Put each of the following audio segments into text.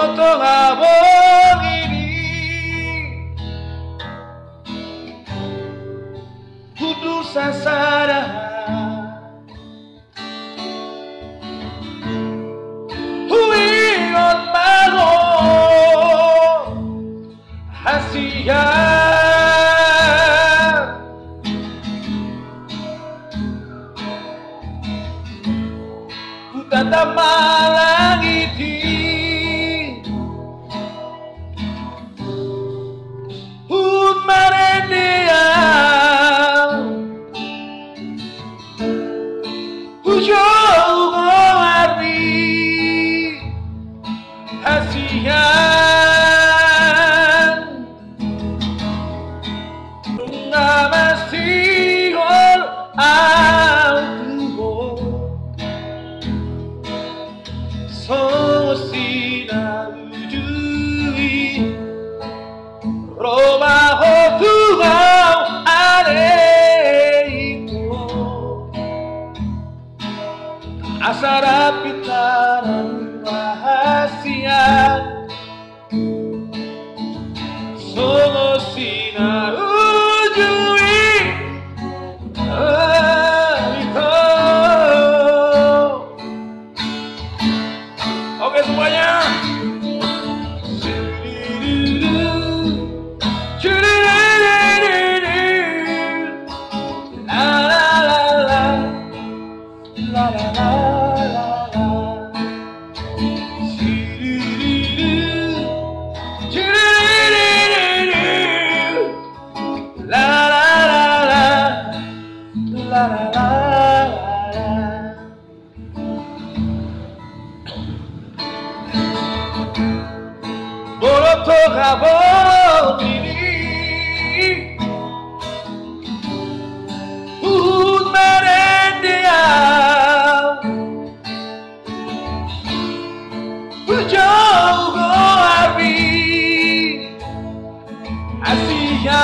Botong-abong ini putus asa huingon mago hasian ku tatap langit asara pitaran rahasia solusinya ujui itu. Oke semuanya. Botong-abong ini merendiang jauh hari asian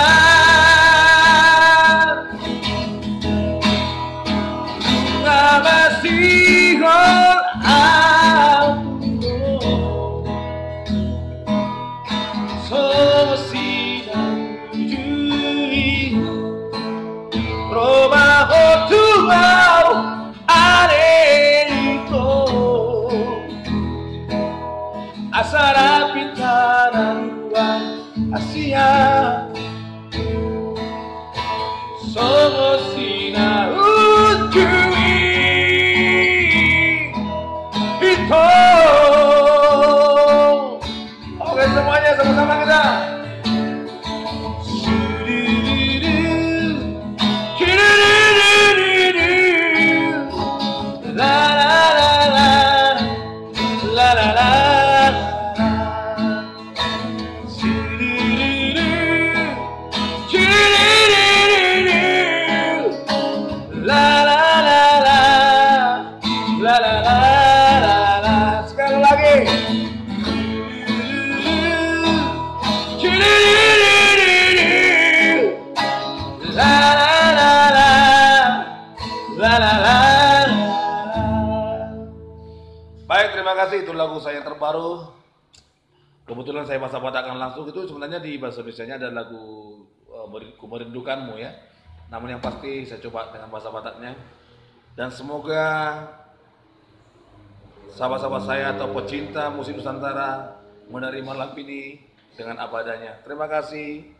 masih asara pitaran ruang Asia solusinya ujui itu. Oke semuanya sama-sama kita. Sekali lagi. Baik, terima kasih. Itu lagu saya yang terbaru. Kebetulan saya bahasa Batakkan langsung. Itu sebenarnya di bahasa Indonesianya ada lagu Ku Merindukanmu ya. Namun yang pasti saya coba dengan bahasa Bataknya. Dan semoga sahabat-sahabat saya atau pecinta musik Nusantara menerima lagu ini dengan apa adanya. Terima kasih.